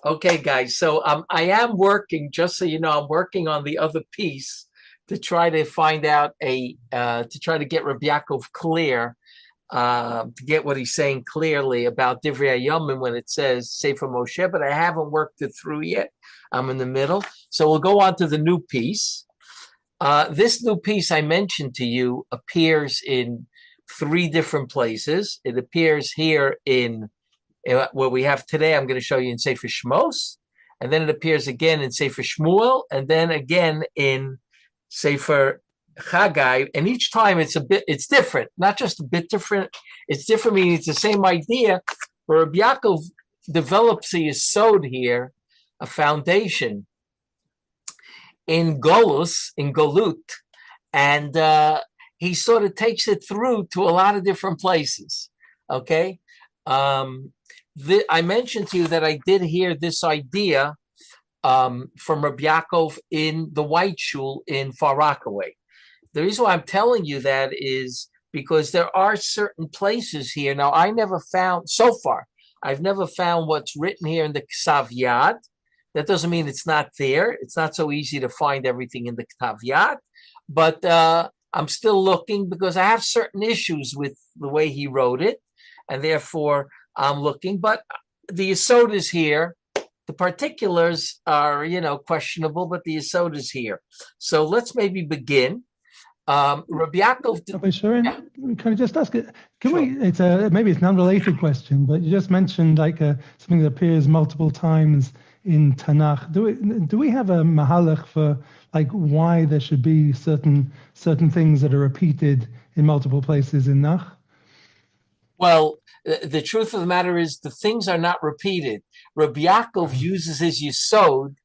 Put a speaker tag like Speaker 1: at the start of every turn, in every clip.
Speaker 1: Okay, guys. So I am working, just so you know, I'm working on the other piece to try to find out to try to get Reb Yaakov clear, to get what he's saying clearly about Divrei Hayomim when it says Sefer Moshe, but I haven't worked it through yet. I'm in the middle. So we'll go on to the new piece. This new piece I mentioned to you appears in three different places. It appears here in what we have today. I'm going to show you in Sefer Shmos, and then it appears again in Sefer Shmuel, and then again in Sefer Chagai. And each time it's different, not just a bit different. It's different, meaning it's the same idea. But Rabbi Yaakov develops a yesod here, a foundation in Golut, and he sort of takes it through to a lot of different places. Okay. I mentioned to you that I did hear this idea from Reb Yaakov in the White Shul in Far Rockaway. The reason why I'm telling you that is because there are certain places here. Now, I've never found what's written here in the Ksav Yad. That doesn't mean it's not there. It's not so easy to find everything in the Ksav Yad, but I'm still looking because I have certain issues with the way he wrote it, and therefore I'm looking. But the yesod is here. The particulars are, questionable, but the yesod is here. So let's maybe begin. Rabbi Yaakov.
Speaker 2: Rabbi Shurin, can I just ask it? Maybe it's an unrelated question, but you just mentioned something that appears multiple times in Tanach. Do we have a mahalach for why there should be certain things that are repeated in multiple places in Nach?
Speaker 1: Well, the truth of the matter is the things are not repeated. Rabbi Yaakov uses his yesod,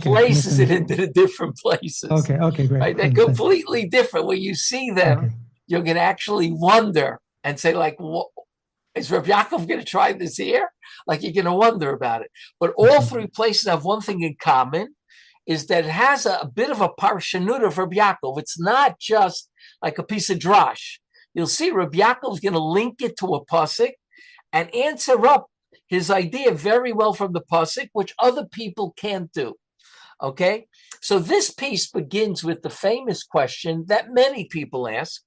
Speaker 1: places it into the different places.
Speaker 2: Okay, great.
Speaker 1: Right? They're completely different. When you see them, you're going to actually wonder and say, is Reb Yaakov going to try this here? You're going to wonder about it. But all three places have one thing in common, is that it has a bit of a parshanut of Reb Yaakov. It's not just like a piece of drash. You'll see Reb Yaakov is going to link it to a pasuk and answer up his idea very well from the pasuk, which other people can't do. Okay? So this piece begins with the famous question that many people ask.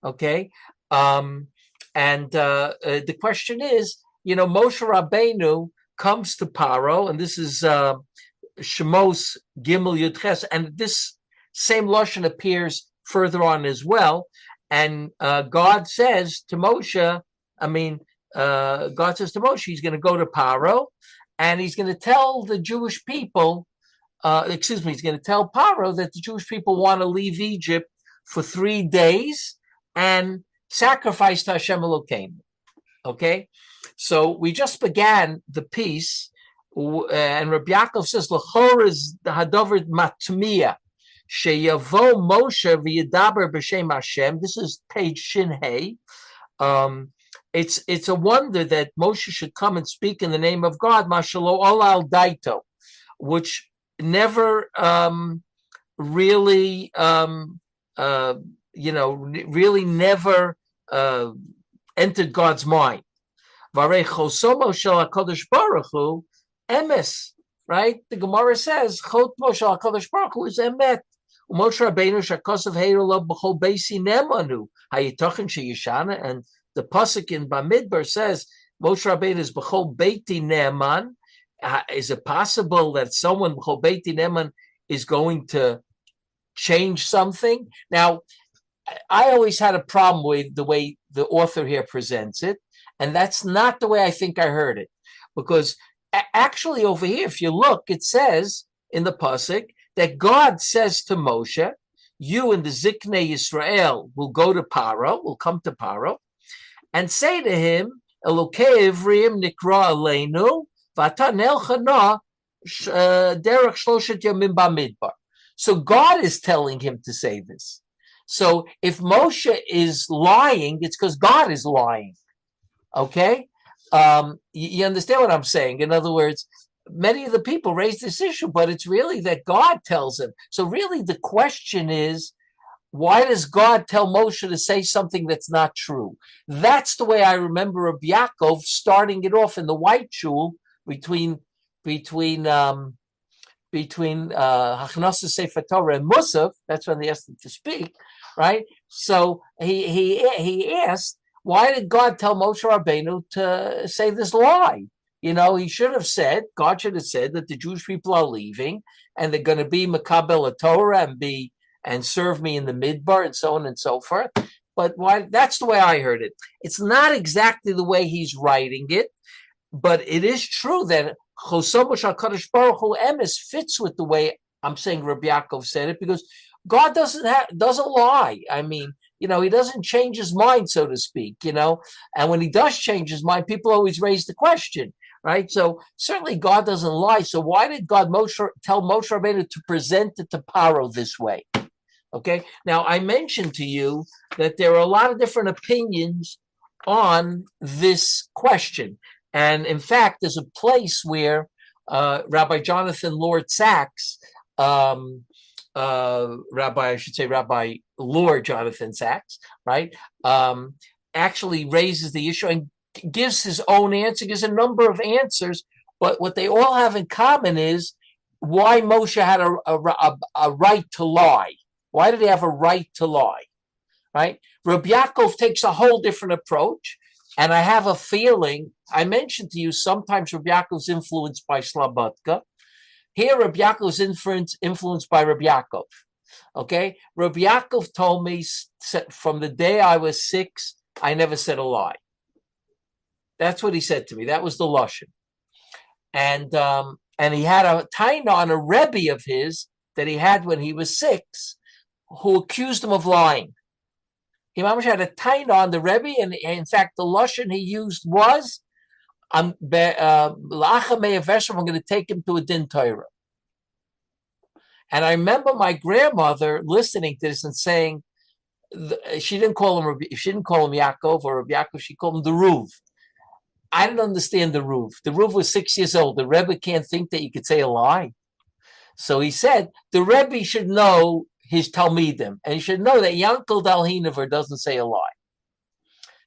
Speaker 1: Okay? And the question is, Moshe Rabbeinu comes to Paro, and this is Shemos Gimel Yudches, and this same lashon appears further on as well. And God says to Moshe, he's going to go to Paro, and he's going to tell the Jewish people, he's going to tell Paro that the Jewish people want to leave Egypt for 3 days and sacrifice to Hashem Elokeinu. Okay? So we just began the piece, and Reb Yaakov says, L'chor is the hadover matmiya, sheyavo Moshe v'yedaber b'shem Hashem. This is page Shin Hey. It's a wonder that Moshe should come and speak in the name of God, Mashalo Olal Daito, which never really never entered God's mind. Varei chosomo shel HaKadosh Baruch Hu emes, right? The Gemara says chotmo shel HaKadosh Baruch Hu is emet. Moshe Rabbeinu shakosav heirolo b'chol beisi nemanu hayitochen sheyishana, and the pasuk in Bamidbar says Moshe Rabbeinu is b'chol beiti neman. Is it possible that someone b'chol beiti neman is going to change something? Now, I always had a problem with the way the author here presents it, and that's not the way I think I heard it. Because actually over here, if you look, it says in the pasuk that God says to Moshe, you and the Ziknei Yisrael will go to Paro, will come to Paro, and say to him, Elokei Ivrim nikra aleinu, v'ata nelchana derech shloshet yamim bamidbar. So God is telling him to say this. So if Moshe is lying, it's because God is lying. Okay? You understand what I'm saying? In other words, many of the people raise this issue, but it's really that God tells him. So really the question is, why does God tell Moshe to say something that's not true? That's the way I remember Reb Yaakov starting it off in the White Shul between Hachnasa Sefer Torah and Musaf. That's when they asked him to speak, right? So he asked, why did God tell Moshe Rabbeinu to say this lie? He should have said, God should have said that the Jewish people are leaving and they're going to be Makabel Torah and serve me in the Midbar and so on and so forth. But why? That's the way I heard it. It's not exactly the way he's writing it, but it is true that Chosomosh HaKadosh Baruch Hu Emes fits with the way I'm saying Reb Yaakov said it, because God doesn't lie. I mean, he doesn't change his mind, so to speak, and when he does change his mind, people always raise the question, right? So certainly God doesn't lie. So why did God tell Moshe Rabbeinu to present it to Paro this way? Okay. Now I mentioned to you that there are a lot of different opinions on this question. And in fact, there's a place where Rabbi Jonathan Lord Sachs, Rabbi Lord Jonathan Sachs, right, actually raises the issue and gives his own answer, gives a number of answers, but what they all have in common is why Moshe had a right to lie. Why did he have a right to lie, right? Rabbi Yaakov takes a whole different approach, and I have a feeling, I mentioned to you, sometimes Reb Yaakov's influenced by Slobodka. Here, Reb Yaakov's influenced by Reb Yaakov. Okay? Reb Yaakov told me from the day I was 6, I never said a lie. That's what he said to me. That was the Lashon. And he had a taina on a Rebbe of his that he had when he was 6, who accused him of lying. He had a taina on the Rebbe, and in fact, the Lashon he used was, I'm going to take him to a din Torah. And I remember my grandmother listening to this and saying, she didn't call him Yaakov or Reb Yaakov, she called him the Ruv. I didn't understand the Ruv. The Ruv was 6 years old. The Rebbe can't think that you could say a lie. So he said, the Rebbe should know his Talmidim, and he should know that Yankel Dal Hinover doesn't say a lie.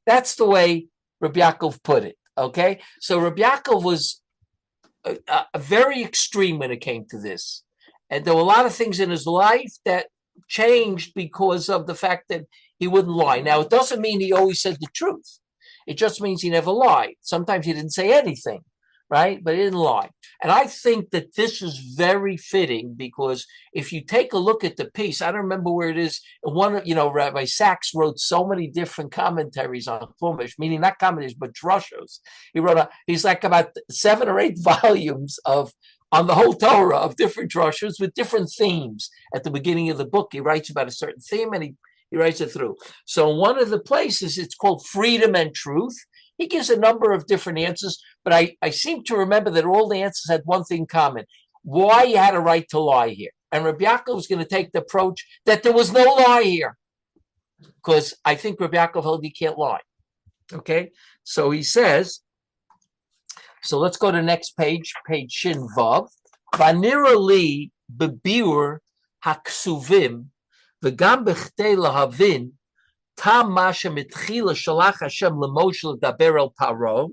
Speaker 1: That's the way Reb Yaakov put it, okay? So Reb Yaakov was very extreme when it came to this. And there were a lot of things in his life that changed because of the fact that he wouldn't lie. Now, it doesn't mean he always said the truth. It just means he never lied. Sometimes he didn't say anything, right? But he didn't lie. And I think that this is very fitting, because if you take a look at the piece, I don't remember where it is. Rabbi Sachs wrote so many different commentaries on Chumash, meaning not commentaries, but drushos. He's like about 7 or 8 volumes on the whole Torah of different drushos with different themes. At the beginning of the book, he writes about a certain theme and he writes it through. So one of the places, it's called Freedom and Truth. He gives a number of different answers, but I seem to remember that all the answers had one thing common: why you had a right to lie here. And Reb Yaakov was going to take the approach that there was no lie here, because I think Reb Yaakov held you can't lie. Okay, so he says, so let's go to the next page, page Shin Vav. Vanira li bebiur haksuvim v'gam b'chtei lahavin tam masha mitchila shalach Hashem leMoshe ledaber el Paro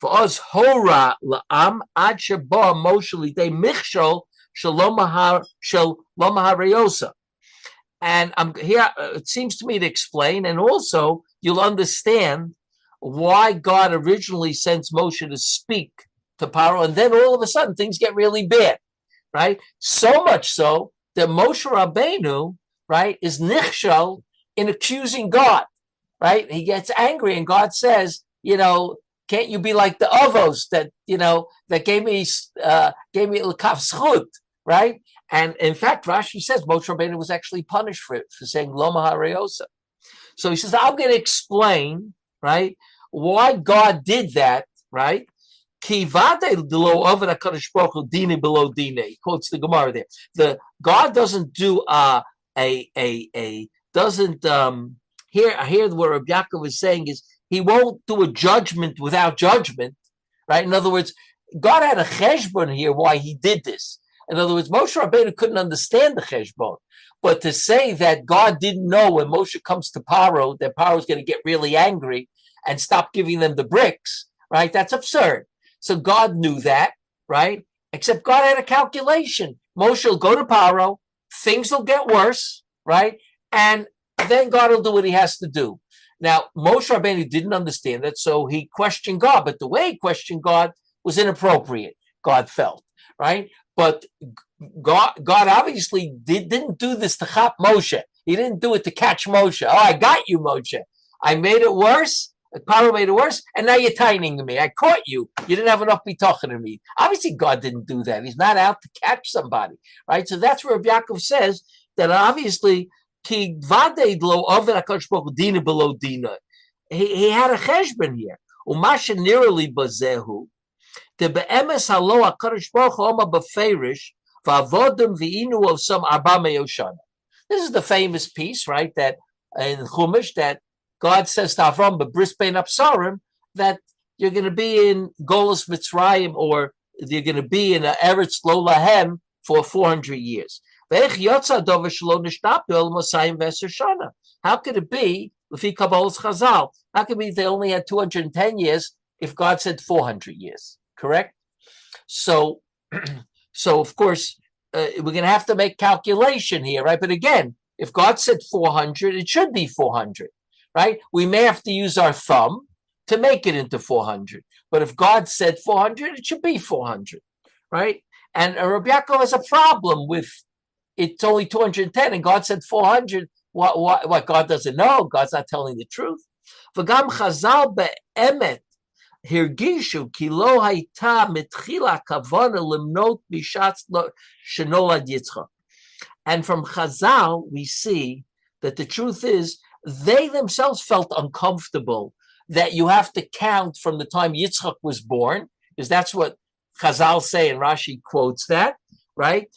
Speaker 1: v'oz hora la'am ad sheba Moshe lidei michshol shalom hareyosa. And I'm here. It seems to me to explain, and also you'll understand why God originally sends Moshe to speak to Paro, and then all of a sudden things get really bad, right? So much so that Moshe Rabbeinu, right, is nichshal in accusing God, right? He gets angry, and God says, can't you be like the avos that gave me l'kaf zchut, right? And in fact, Rashi says Moshe Rabbeinu was actually punished for saying lo mahareyosa. So he says, I'm going to explain, right, why God did that, right? He quotes the Gemara there. God doesn't do here what Reb Yaakov is saying is he won't do a judgment without judgment, right? In other words, God had a cheshbon here why he did this. In other words, Moshe Rabbeinu couldn't understand the cheshbon. But to say that God didn't know when Moshe comes to Paro, that Paro is going to get really angry and stop giving them the bricks, right? That's absurd. So God knew that, right? Except God had a calculation. Moshe will go to Paro, things will get worse, right? And then God will do what he has to do. Now, Moshe Rabbeinu didn't understand that, so he questioned God, but the way he questioned God was inappropriate, God felt, right? But God obviously didn't do this to chop Moshe. He didn't do it to catch Moshe. Oh, I got you, Moshe. I made it worse. Paro made it worse, and now you're tining me. I caught you. You didn't have enough bitachon to me. Obviously, God didn't do that. He's not out to catch somebody, right? So that's where Reb Yaakov says that obviously he had a cheshbon here. Umasha nirali bazehu. The be'emes halo HaKadosh Baruch Hu Oma beferish v'avodim v'inu of some arba me'oshana. This is the famous piece, right? That in Chumash that God says to Avram, "B'bris bein Absarim," that you're going to be in Golus Mitzrayim, or you're going to be in Eretz Lo Lahem for 400 years. How could it be? Lefi Kabbalah's Chazal, how could it be they only had 210 years if God said 400 years? Correct. So of course we're going to have to make calculation here, right? But again, if God said 400, it should be 400. Right? We may have to use our thumb to make it into 400. But if God said 400, it should be 400. Right? And Rabbi Yaakov has a problem with it's only 210 and God said 400. What God doesn't know? God's not telling the truth. V'gam Chazal be'emet hirgishu ki lo hayta mitchila kavana limnot mishatz shenolad Yitzchak. And from Chazal, we see that the truth is they themselves felt uncomfortable that you have to count from the time Yitzchak was born, because that's what Chazal say, and Rashi quotes that, right?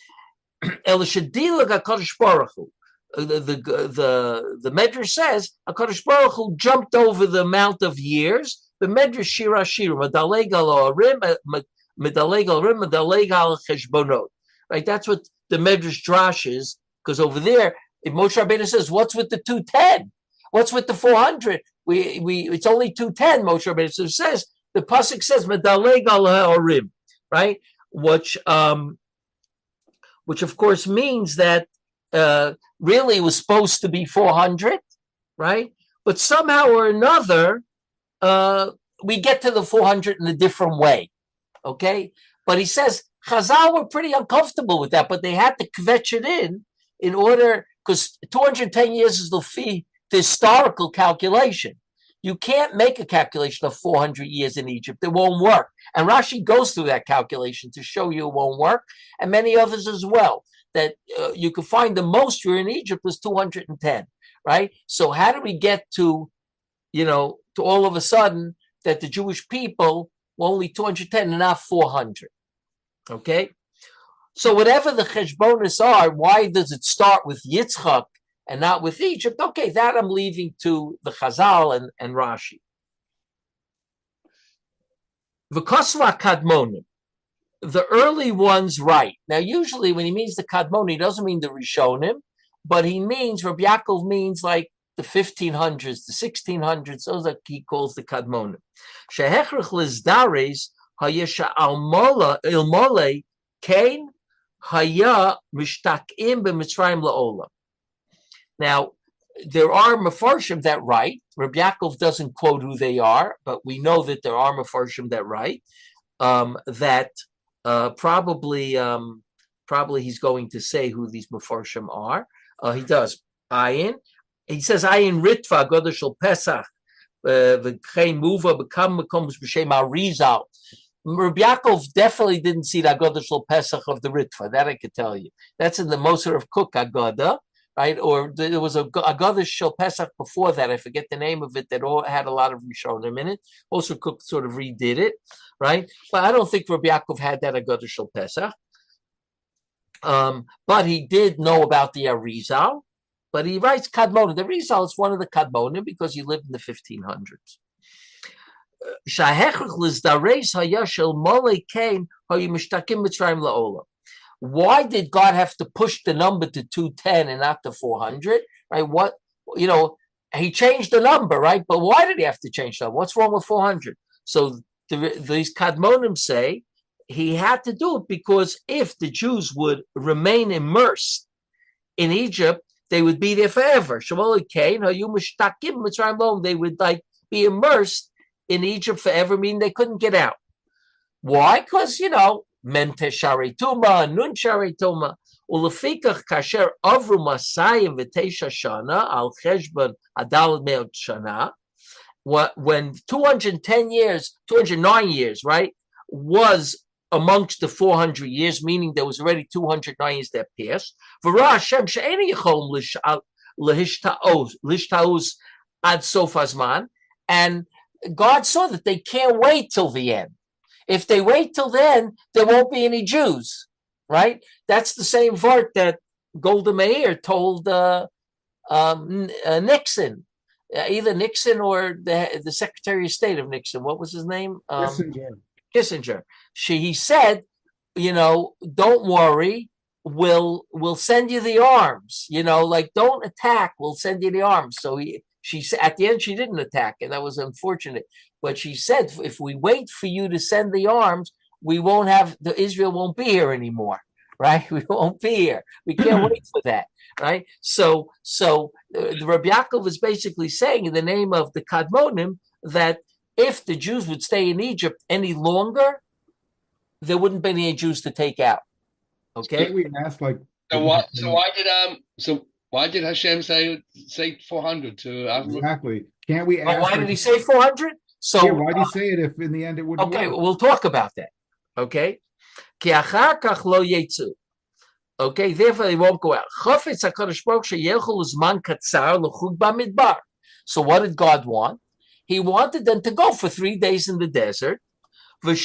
Speaker 1: El Shadilag HaKadosh Baruch Hu. The Medrash says HaKadosh Baruch Hu jumped over the amount of years. The Medrash Shira Shira Medaleg al Orim, Medaleg al Orim, Medaleg al Cheshbonot. Right? That's what the Medrash Drash is, because over there, if Moshe Rabbeinu says, "What's with the 210? What's with the 400? It's only 210." Moshe Rabbeinu says the pasuk says "Medaleg al ha'orim," right? Which of course means that really it was supposed to be 400, right? But somehow or another, we get to the 400 in a different way, okay? But he says Chazal were pretty uncomfortable with that, but they had to kvetch it in order. Because 210 years is the historical calculation. You can't make a calculation of 400 years in Egypt. It won't work. And Rashi goes through that calculation to show you it won't work, and many others as well. That you could find the most year in Egypt was 210, right? So how do we get to all of a sudden that the Jewish people were only 210 and not 400? Okay? So whatever the cheshbonis are, why does it start with Yitzchak and not with Egypt? Okay, that I'm leaving to the Chazal and Rashi. V'kosva kadmonim, the early ones write. Now, usually when he means the kadmonim, he doesn't mean the Rishonim, but he means, Reb Yaakov means like the 1500s, the 1600s, those that he calls the kadmonim. Shehechrich lizdares hayesha ilmole kain haya mishtakim b'mitzrayim la'olam. Now, there are Mefarshim that write. Reb Yaakov doesn't quote who they are, but we know that there are Mefarshim that write. Probably he's going to say who these Mefarshim are. He does. Ayin. He says Ayin Ritva Godesh Shel Pesach v'chein Muva B'kam Mekoms B'Shem Arizal. Reb Yaakov definitely didn't see the Agoda Shel Pesach of the Ritva. That I could tell you. That's in the Moser of Cook Agoda, right? Or there was a Agoda Shel Pesach before that. I forget the name of it. That all had a lot of Rishonim in it. Moser Cook sort of redid it, right? But I don't think Reb Yaakov had that Agoda Shel Pesach. But he did know about the Arizal. But he writes Kadmonim. The Arizal is one of the Kadmonim because he lived in the 1500s. Why did God have to push the number to 210 and not to 400? Right? He changed the number, right? But why did he have to change that? What's wrong with 400? So these Kadmonim say he had to do it because if the Jews would remain immersed in Egypt, they would be there forever. They would like be immersed in Egypt forever, meaning they couldn't get out. Why? Because, mente shari tuma, nun shari tuma. Ulefikach kasher avru masayim v'teisha shana al cheshbon adal me'ot shana. When 209 years, right, was amongst the 400 years, meaning there was already 209 years that passed. V'ra Hashem she'eni yichom lishtaus ad sof hazman, and God saw that they can't wait till the end. If they wait till then, there won't be any Jews, right? That's the same word that Golda Meir told Nixon, either Nixon or the Secretary of State of Nixon. What was his name? Kissinger. He said, don't worry, we'll send you the arms. Don't attack, we'll send you the arms. So she said at the end she didn't attack, and that was unfortunate. But she said, if we wait for you to send the arms, Israel won't be here anymore, right? We won't be here. We can't wait for that, right? So the Reb Yaakov is basically saying in the name of the Kadmonim that if the Jews would stay in Egypt any longer, there wouldn't be any Jews to take out. Okay.
Speaker 3: Can't we ask why did Hashem say 400 to Avram?
Speaker 2: Exactly. Can't we ask?
Speaker 1: Why did he say 400? So
Speaker 2: why did he say it if in the end it wouldn't work?
Speaker 1: Okay, we'll talk about that. Okay. Okay, therefore they won't go out. So what did God want? He wanted them to go for 3 days in the desert. What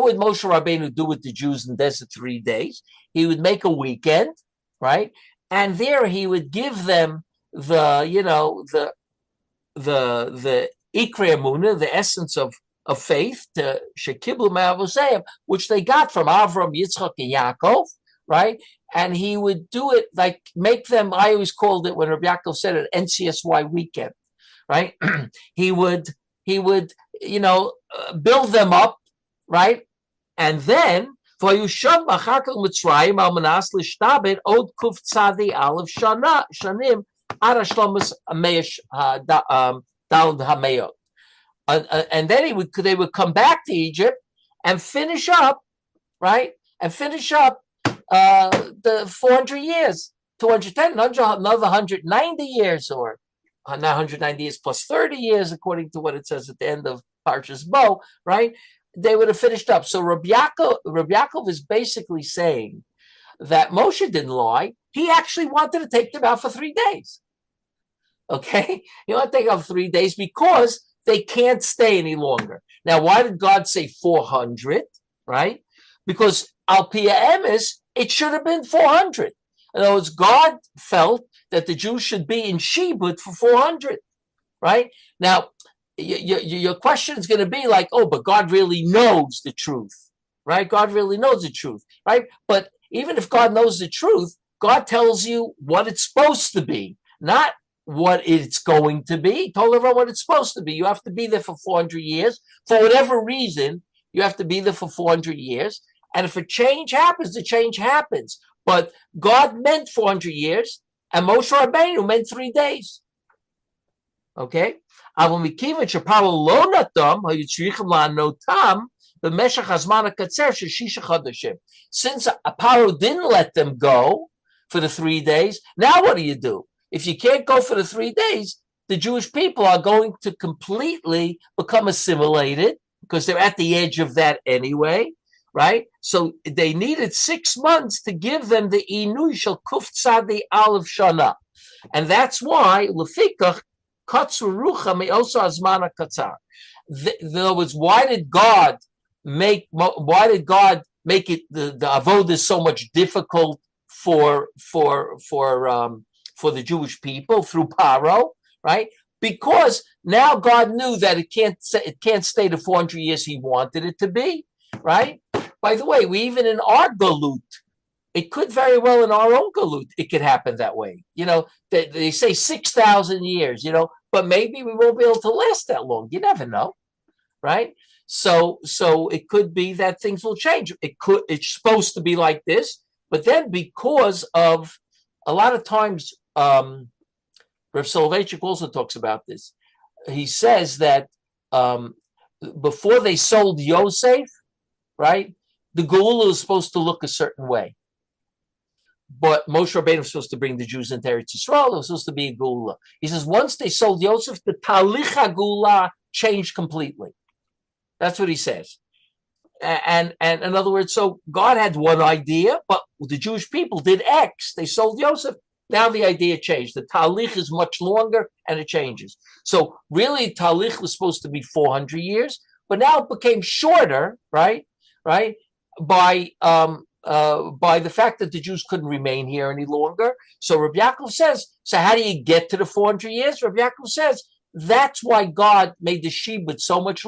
Speaker 1: would Moshe Rabbeinu do with the Jews in the desert 3 days? He would make a weekend, right? And there he would give them the Ikre Emunah, the essence of faith, to Shekiblu Me'avoseim, which they got from Avram, Yitzchak, and Yaakov, right? And he would do it like make them. I always called it when Reb Yaakov said it, NCSY weekend, right? he would build them up, right? And then for Yusham Machakal Mitzrayim Al Manas Lishtabit Od Kuf Tzadi Aleph Shanim Arashlomas Amesh Dalad Hamayot. And then they would come back to Egypt and finish up, right? And finish up the 400 years, 210, another 190 years, or not 190 years plus 30 years, according to what it says at the end of Parshas Bo, right? They would have finished up. So Reb Yaakov is basically saying that Moshe didn't lie. He actually wanted to take them out for 3 days. Okay? He wanted to take out 3 days because they can't stay any longer. Now, why did God say 400, right? Because Al Pia Emes, it should have been 400. In other words, God felt that the Jews should be in Shibud for 400, right? Now, your question is going to be like, oh, but God really knows the truth, right? God really knows the truth, right? But even if God knows the truth, God tells you what it's supposed to be, not what it's going to be. He told everyone what it's supposed to be. You have to be there for 400 years. For whatever reason, you have to be there for 400 years. And if a change happens, the change happens. But God meant 400 years, and Moshe Rabbeinu meant 3 days. Okay? Since Paro didn't let them go for the 3 days, now what do? If you can't go for the 3 days, the Jewish people are going to completely become assimilated because they're at the edge of that anyway, right? So they needed 6 months to give them the Inui Shel Kuf Tzadi Aleph Shana. And that's why, Lefikach, Katzur Rucha Me'osa Azmana Katzar. In other words, why did God make it the avodah so much difficult for the Jewish people through Paro, right? Because now God knew that it can't stay the 400 years he wanted it to be, right? By the way, we even in our galut, it could very well in our own galut, it could happen that way. They say 6,000 years, but maybe we won't be able to last that long. You never know, right? So it could be that things will change. It's supposed to be like this, but then because of a lot of times, Rav Soloveitchik also talks about this. He says that before they sold Yosef, right, the Geula was supposed to look a certain way. But Moshe Rabbeinu was supposed to bring the Jews into Eretz Yisrael. It was supposed to be a Geula. He says once they sold Yosef, the Talich HaGeula changed completely. That's what he says. And in other words, so God had one idea, but the Jewish people did X. They sold Yosef. Now the idea changed. The Talich is much longer and it changes. So really, Talich was supposed to be 400 years, but now it became shorter, right? By the fact that the Jews couldn't remain here any longer. So Reb Yaakov says, so how do you get to the 400 years? Reb Yaakov says, that's why God made the Shibud so much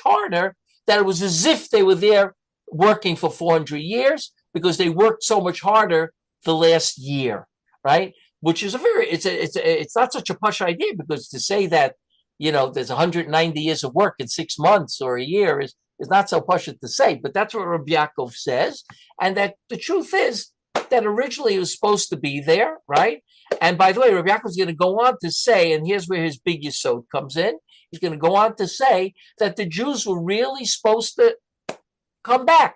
Speaker 1: harder, that it was as if they were there working for 400 years, because they worked so much harder the last year, right? Which is it's not such a posh idea, because to say that, there's 190 years of work in 6 months or a year is not so posh to say, but that's what Reb Yaakov says. And that the truth is that originally it was supposed to be there, right? And by the way, Reb Yaakov is going to go on to say, and here's where his big yesod comes in. He's going to go on to say that the Jews were really supposed to come back,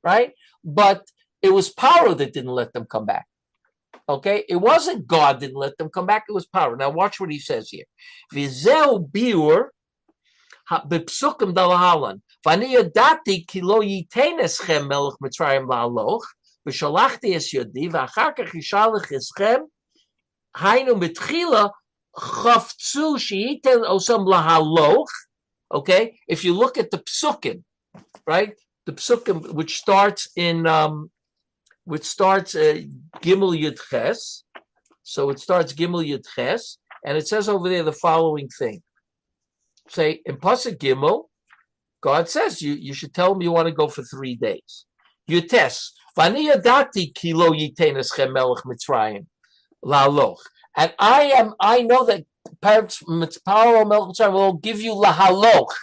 Speaker 1: right? But it was Paro that didn't let them come back. Okay, it wasn't God didn't let them come back. It was Paro. Now watch what he says here. V'zeu biur b'psukim dalahalan. V'ani yadati ki lo yitein eschem melech Mitzrayim la'aloch v'shalachti es yodi v'achar kach yishalach eschem hainu mitchila chafzu she'yiten osam lahaloch. Okay, if you look at the psukim, right? The psukim which starts Gimel Yud Ches. So it starts Gimel Yud Ches, and it says over there the following thing. Say in Pasuk Gimel, God says you should tell him you want to go for 3 days. Yutes v'ani yadati ki lo yitein eschem melech Mitzrayim la'aloch, and I know that Paro melech Mitzrayim will give you lahaloch,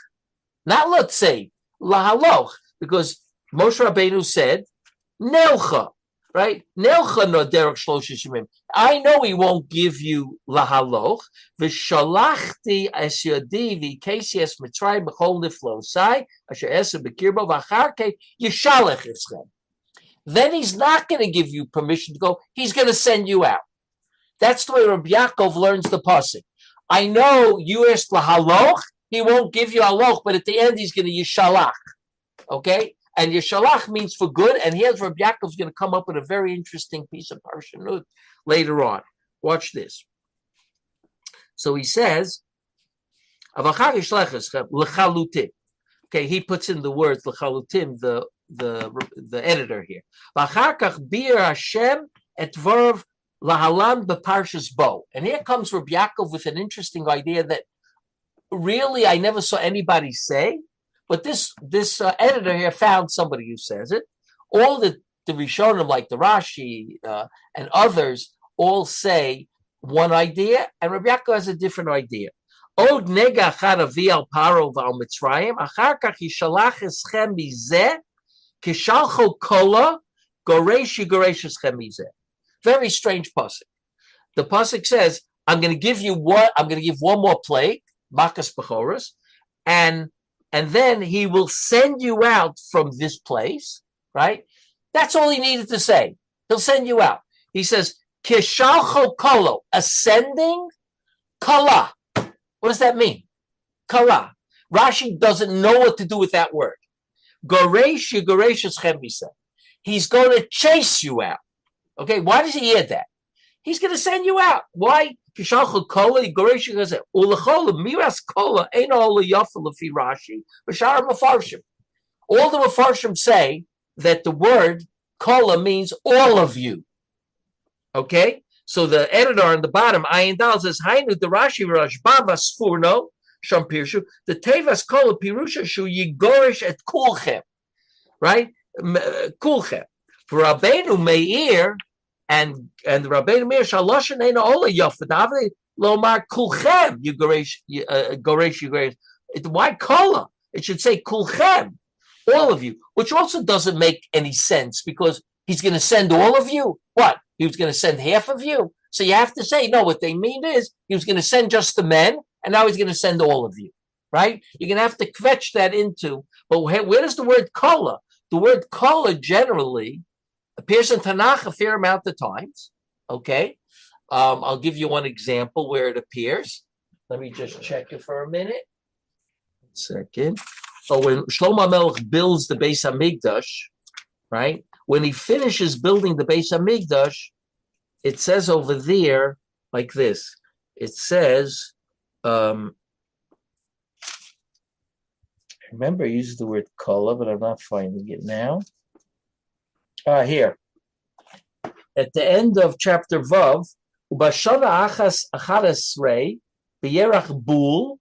Speaker 1: not let's say lahaloch, because Moshe Rabbeinu said Nelcha, right? Nelcha no derech shlosha shemim. I know he won't give you lahaloch. V'shalachti es yodi v'kesi es Mitzrayim b'chol niflosai asher esa b'kirbo v'achar ke yishalech eschem. Then he's not going to give you permission to go. He's going to send you out. That's the way Reb Yaakov learns the pasuk. I know you asked lahaloch. He won't give you haloch, but at the end he's going to yishalach. Okay? And Yishalach means for good, and here's Reb Yaakov's going to come up with a very interesting piece of Parshanut later on. Watch this. So he says, okay, he puts in the words l'chalutim, the editor here. And here comes Reb Yaakov with an interesting idea that really I never saw anybody say. But this editor here found somebody who says it. All the Rishonim, like the Rashi and others, all say one idea, and Reb Yaakov has a different idea. Od nega achad avi al Paro v'al Mitzrayim, achar kach yishalach eschem mizeh, kishalcho kola, goresh eschem mizeh. Very strange pasuk. The pasuk says, I'm going to give one more plague, makas bechoros, and then he will send you out from this place, right? That's all he needed to say. He'll send you out. He says, Kishalcho kolo, ascending kala. What does that mean? Kala. Rashi doesn't know what to do with that word. Goresh eschem mizeh. He's going to chase you out. Okay, why does he add that? He's going to send you out. Why? Kishalchu kola, Goresh says, Ulechola, miras kola, ain't all the yafel of Rashi, b'shar mafarshim. All the mafarshim say that the word kola means all of you. Okay? So the editor on the bottom, Ayin Dal, says, Hainu the Rashi Rashbava Sfurno, Sham Pirshu, the Tevas kola pirusha shu yigorish et kulchem. Right? Kulchem. For Rabbeinu Meir, and the Rabbeinu Meir Shaloshin Eina Ola Yafed. Lomar kulchem, you goresh, you. Why kola? It should say kulchem, all of you, which also doesn't make any sense because he's going to send all of you. What? He was going to send half of you. So you have to say, no, what they mean is he was going to send just the men, and now he's going to send all of you, right? You're going to have to kvetch that into, but where does the word kola? The word kola generally appears in Tanach a fair amount of times, okay? I'll give you one example where it appears. Let me just check it for a minute. 1 second. So when Shlomo Melech builds the Beis Hamikdash, right? When he finishes building the Beis Hamikdash, it says over there like this. It says, remember I used the word kola, but I'm not finding it now. Here. At the end of chapter Vav, Ubashana Achas Achadesrei, B'Yerach Bul,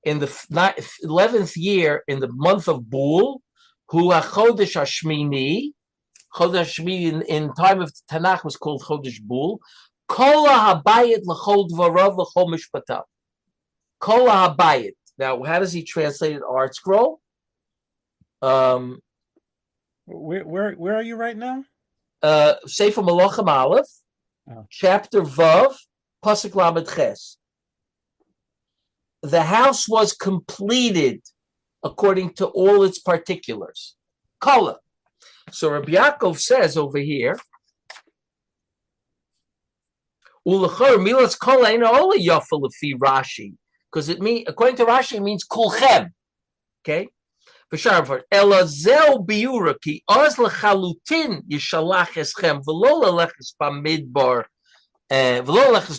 Speaker 1: in the 11th year, in the month of Bul, Hu HaChodesh HaShmini, Chodesh Shmini in time of Tanach was called Chodesh Bul, Kola Habayit L'chol Dvarav L'chol Mishpatav. Kola Habayit. Now, how does he translate it? Art Scroll.
Speaker 4: Where are you right now?
Speaker 1: Sefer Malachim Aleph, chapter Vav, Pasuk Lamed Ches. The house was completed according to all its particulars. Kola. So Reb Yaakov says over here, Ulachor milas kola ain't only yafel lefi Rashi, because it means, according to Rashi, it means kulchem. Okay. Elazel biura ki oz lechalutin yishalach eschem v'lo leleches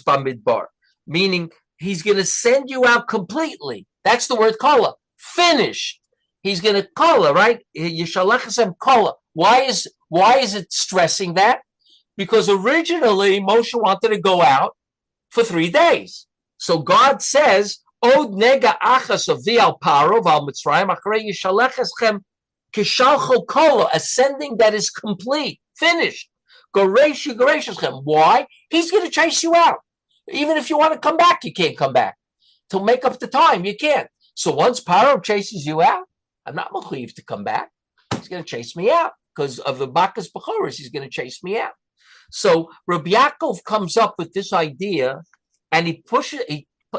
Speaker 1: bamidbar, meaning he's going to send you out completely. That's the word kola. Finished. He's going to kola, right? Yishalach eschem kola. Why is it stressing that? Because originally Moshe wanted to go out for 3 days. So God says, Od nega achas of al paro val mitzrayim achrei yishalech eschem kishalcho kola, ascending that is complete, finished. Goresh eschem. Why? He's going to chase you out. Even if you want to come back, you can't come back. To make up the time, you can't. So once Paro chases you out, I'm not mechuyev to come back. He's going to chase me out because of the Bakas Bechoros. He's going to chase me out. So Rabbi Yaakov comes up with this idea, and he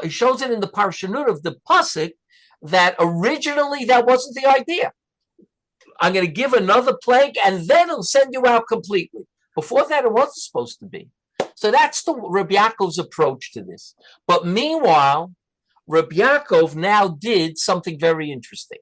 Speaker 1: shows it in the Parshanut of the Pasuk that originally that wasn't the idea. I'm going to give another plague, and then he'll send you out completely. Before that, it wasn't supposed to be. So that's the Reb Yaakov's approach to this. But meanwhile, Reb Yaakov now did something very interesting.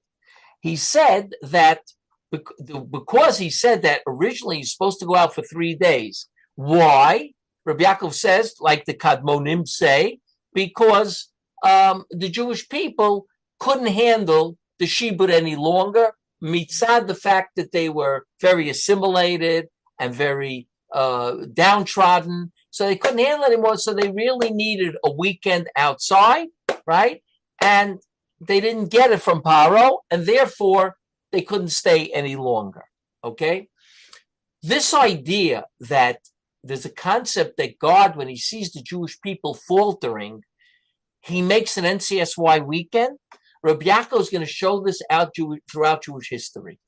Speaker 1: He said that because he said that originally he's supposed to go out for 3 days. Why? Reb Yaakov says, like the Kadmonim say, because the Jewish people couldn't handle the Shibud any longer, mitzad the fact that they were very assimilated and very downtrodden. So they couldn't handle it anymore. So they really needed a weekend outside, right? And they didn't get it from Paro, and therefore they couldn't stay any longer. Okay? This idea that there's a concept that God, when he sees the Jewish people faltering, he makes an NCSY weekend. Reb Yaakov is going to show this out throughout Jewish history.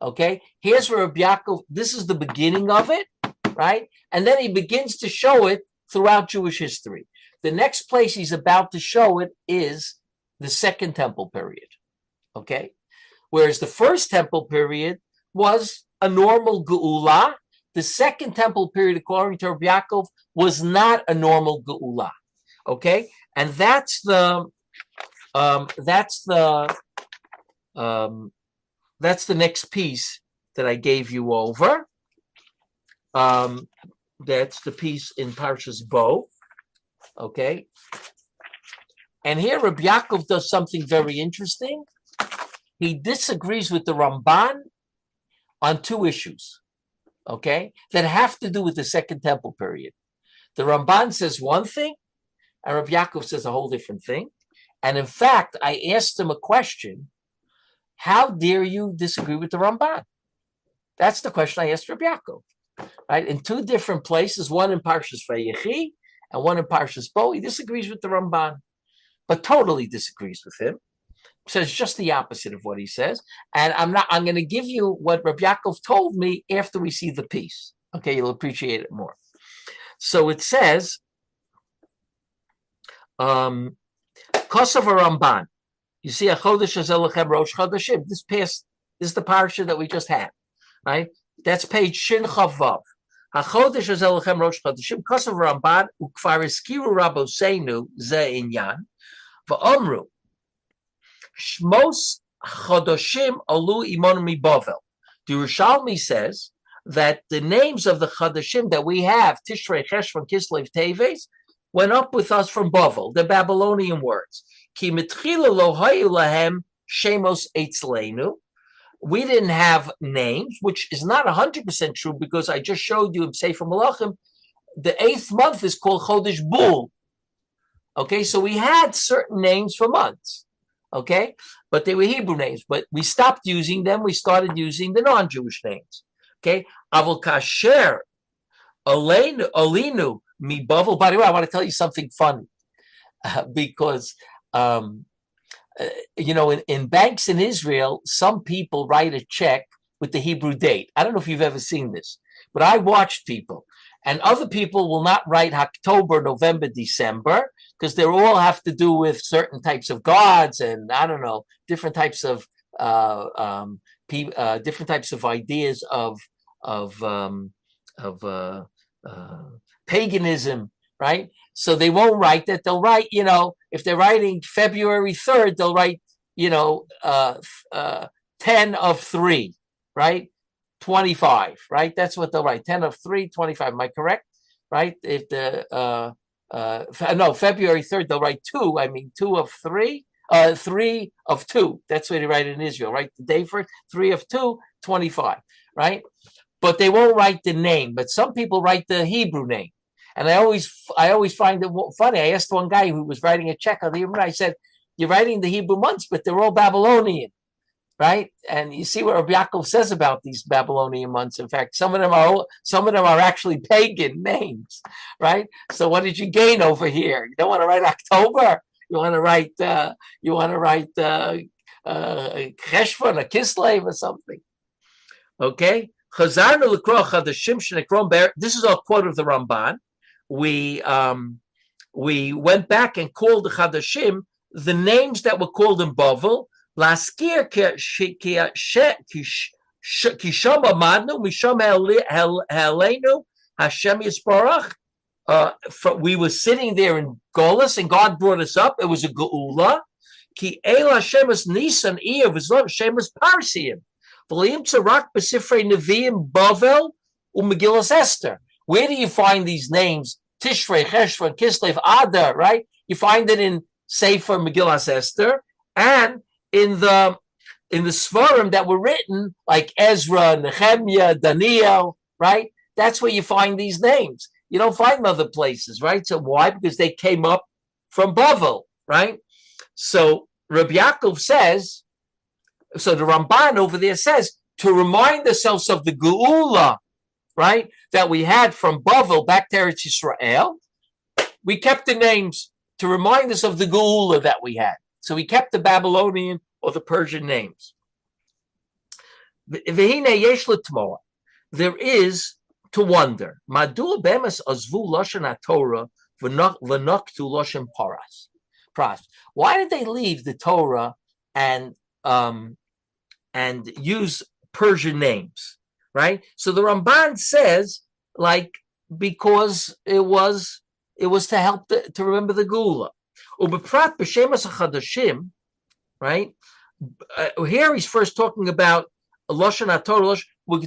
Speaker 1: Okay? Here's where Reb Yaakov, this is the beginning of it, right? And then he begins to show it throughout Jewish history. The next place he's about to show it is the Second Temple period. Okay? Whereas the First Temple period was a normal Geula. The Second Temple period, according to Reb Yaakov, was not a normal Geula. Okay? And that's the next piece that I gave you over. That's the piece in Parshas Bo. Okay. And here Reb Yaakov does something very interesting. He disagrees with the Ramban on 2 issues, okay, that have to do with the Second Temple period. The Ramban says one thing, and Reb Yaakov says a whole different thing. And in fact, I asked him a question: how dare you disagree with the Ramban? That's the question I asked Reb Yaakov, right? In 2 different places, one in Parshas Vayechi and one in Parshas Bo. He disagrees with the Ramban, but totally disagrees with him. Says just the opposite of what he says. And I'm going to give you what Reb Yaakov told me after we see the piece. Okay, you'll appreciate it more. So it says, Kosav Ramban. You see, a Chodesh Azelachem Rosh Chodeshim. This is the parsha that we just had, right? That's page Shin Chavav. HaChodesh Azelachem Rosh Chodeshim. Kosav Ramban ukvar eskiru Rabboseinu ze inyan va'omru Shmos Chodoshim Alu Imon Mi Bavel. The Yerushalmi says that the names of the Chodoshim that we have, Tishrei, Cheshvan, Kislev, Teves, went up with us from Bavel, the Babylonian words. Ki mitchila lo hayu lahem shemos eitzleinu. We didn't have names, which is not 100% true because I just showed you in Sefer Malachim, the 8th month is called Chodesh Bul. Okay, so we had certain names for months. Okay, but they were Hebrew names, but we stopped using them. We started using the non-Jewish names. Okay, Avol Kasher Alinu Mi Bavel. By the way, I want to tell you something funny because in banks in Israel, some people write a check with the Hebrew date. I don't know if you've ever seen this, but I watched people, and other people will not write October, November, December, because they all have to do with certain types of gods and I don't know, different types of ideas of paganism, right? So they won't write that. They'll write, if they're writing February 3rd, they'll write, 10 of 3, right? 25, right? That's what they'll write. 10 of 3, 25. Am I correct? Right? If the February 3rd, they'll write 2. I mean, 2 of 3, 3 of 2. That's what they write in Israel, right? The day for 3 of 2, 25, right? But they won't write the name. But some people write the Hebrew name. And I always find it funny. I asked one guy who was writing a check on the Hebrew, I said, you're writing the Hebrew months, but they're all Babylonian, right? And you see what Rabbi Yaakov says about these Babylonian months. In fact, some of them are actually pagan names, right? So what did you gain over here? You don't want to write October. You want to write Cheshvan or Kislev or something. Okay. This is a quote of the Ramban. We went back and called the Chadashim the names that were called in Bavel. Laskir kisham amadnu misham helenu Hashem Yisparach. We were sitting there in Golus, and God brought us up. It was a geula. Ki el Hashem es nisan iyav v'zlo Hashem es parsiim. V'liim tzarak b'sifrei neviim Bavel u'Megillas Esther. Where do you find these names? Tishrei, Cheshvan, Kislev, Adar, right? You find it in Sefer Megillas Esther and in the Svarim that were written, like Ezra, Nehemiah, Daniel, right? That's where you find these names. You don't find them other places, right? So why? Because they came up from Bavel, right? So Reb Yaakov says, so the Ramban over there says, to remind ourselves of the Geula, right, that we had from Bavel back to Eretz Yisrael, we kept the names to remind us of the Geula that we had. So we kept the Babylonian or the Persian names. There is to wonder. Madu bemes azvu loshen Torah v'noktu loshen paras. Why did they leave the Torah and use Persian names? Right? So the Ramban says, because it was to help to remember the Geula. Ubeprat b'shemas hachadashim, right? Here he's first talking about Loshen HaTorah.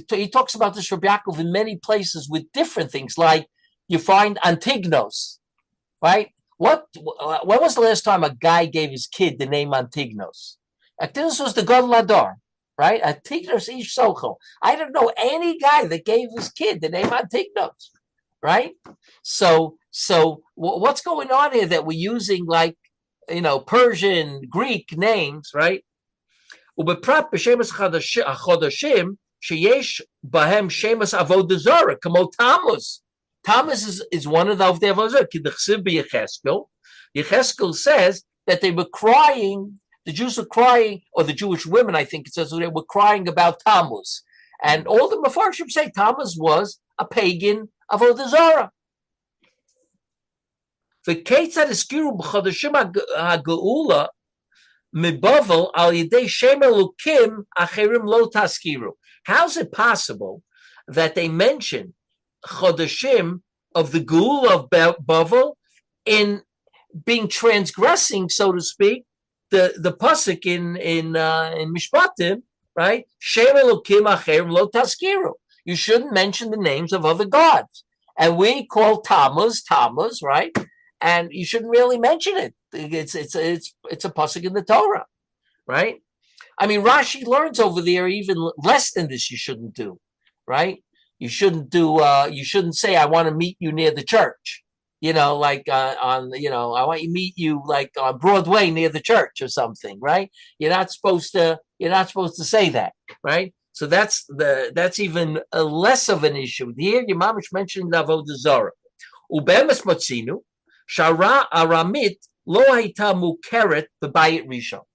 Speaker 1: He talks about this Reb Yaakov in many places with different things, like you find Antignos, right? When was the last time a guy gave his kid the name Antignos? Antignos was the God Ladar, right? Antignos ish socho. I don't know any guy that gave his kid the name Antignos, right? So what's going on here that we're using Persian, Greek names, right? ובפרט בשמש החודשים שיש בהם שמש עבודה זרה, כמו תמוז, Tammuz is one of the Yecheskel. Yecheskel says that they were crying, the Jews were crying, or the Jewish women, I think it says, they were crying about Tammuz. And all the Mefarshim say Tammuz was a pagan Avodah Zarah. וכיצד הזכירו בחודשים הגאולה מבבל על ידי שם אלוקים אחרים לא תזכירו? How's it possible that they mention chodeshim of the Geula of Bavel in being transgressing, so to speak, the pasuk in Mishpatim, right? Shem Elokim Acherim Lo Tazkiru. You shouldn't mention the names of other gods, and we call Tammuz, right? And you shouldn't really mention it. It's a pasuk in the Torah, right? I mean, Rashi learns over there even less than this. You shouldn't do, right? You shouldn't do. You shouldn't say, "I want to meet you near the church." Like I want to meet you like on Broadway near the church or something, right? You're not supposed to say that, right? So that's even less of an issue. Here, your mamish mentioned Avodah Zarah. Ubemes motzinu shara aramit lo haita mukeret b'bayit rishon.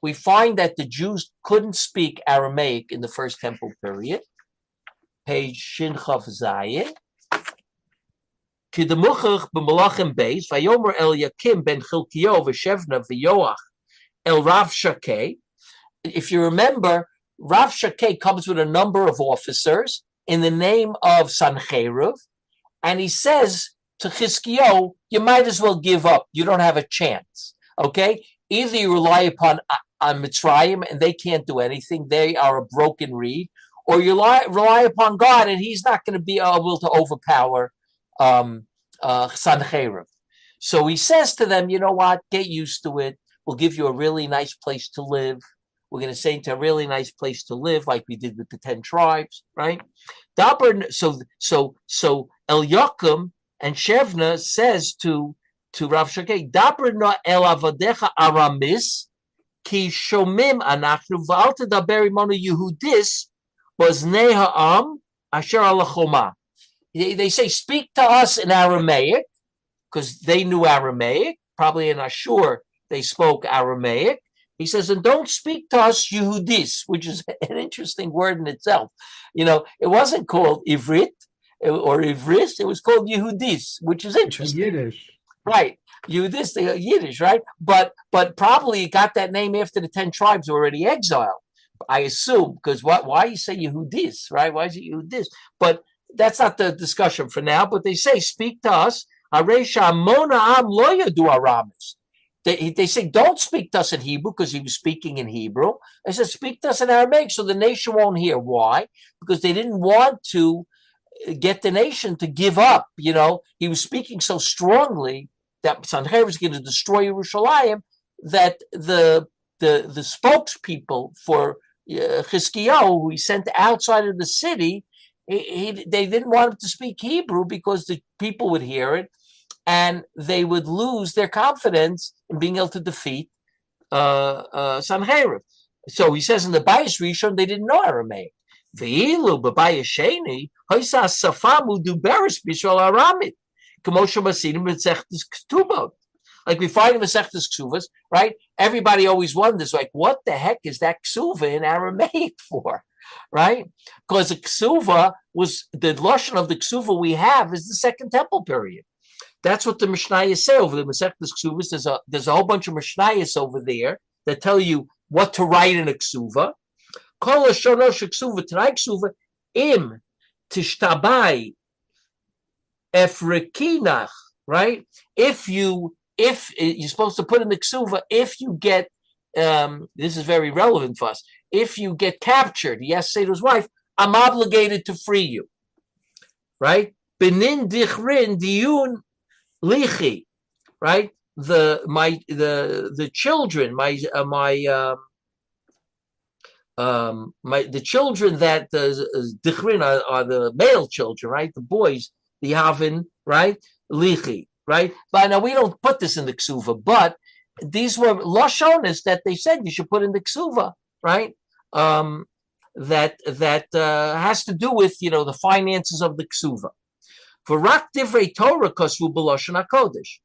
Speaker 1: We find that the Jews couldn't speak Aramaic in the First Temple period. Page Shin Chav Zayin. Kidemuchach b'malachim beis vayomer el Yakim ben Chilkiyo v'Shevna v'Yoach el Rav Shakeh. If you remember, Rav Shakeh comes with a number of officers in the name of Sancheriv, and he says to Chizkiyo, you might as well give up. You don't have a chance. Okay? Either you rely upon Mitzrayim and they can't do anything. They are a broken reed. Or you rely upon God and he's not going to be able to overpower Sancheriv. So he says to them, you know what? Get used to it. We'll give you a really nice place to live. We're going to say to a really nice place to live, like we did with the 10 tribes, right? So El Yakum and Shevna says to Rav Shakeh, Daber na el avadecha Aramis, ki shomim anachnu v'al tedaber imonu Yehudis b'oznei ha'am asher al hachoma. They say, speak to us in Aramaic, because they knew Aramaic. Probably in Ashur, they spoke Aramaic. He says, and don't speak to us Yehudis, which is an interesting word in itself. It wasn't called Ivrit or Ivris. It was called Yehudis, which is interesting.
Speaker 5: Yiddish.
Speaker 1: Right. Yehudis, Yiddish, right? But probably it got that name after the 10 tribes were already exiled, I assume, because why you say Yehudis, right? Why is it Yehudis? But that's not the discussion for now. But they say, speak to us. They say, don't speak to us in Hebrew, because he was speaking in Hebrew. They said, speak to us in Aramaic so the nation won't hear. Why? Because they didn't want to get the nation to give up. He was speaking so strongly that Sancheriv was going to destroy Yerushalayim, that the spokespeople for Chizkiyahu, who he sent outside of the city, they didn't want him to speak Hebrew because the people would hear it, and they would lose their confidence in being able to defeat Sancheriv. So he says in the Bayis Rishon, they didn't know Aramaic. Ve'ilu b'Bayis Sheni, hoisa safamu duberis b'Yisrael Aramid, k'moshe masinim b'Sechtes Ktubot. Like we find in Masechtes Ksuvas, right? Everybody always wonders, like, what the heck is that Ksuva in Aramaic for, right? Because the Ksuva was, the Lashon of the Ksuva we have is the Second Temple period. That's what the Mishnayos say over the Masechtes Ksuvas. There's a whole bunch of Mishnayos over there that tell you what to write in a Ksuva. Kol Lashono Sheksuva, Tanai Ksuva, Im Tishtabai Efrekinach, right? If you're supposed to put in the Ksuva, if you get, this is very relevant for us, if you get captured, he has to say to his wife, I'm obligated to free you, right? Benin dichrin diun lichi, right? The children, the children that dichrin are the male children, right? The boys, the havin, right? Lichi. Right, but now we don't put this in the ksuva, but these were lashonis that they said you should put in the ksuva, right? That has to do with the finances of the ksuva. V'rak divrei Torah kosvu b'loshen hakodesh.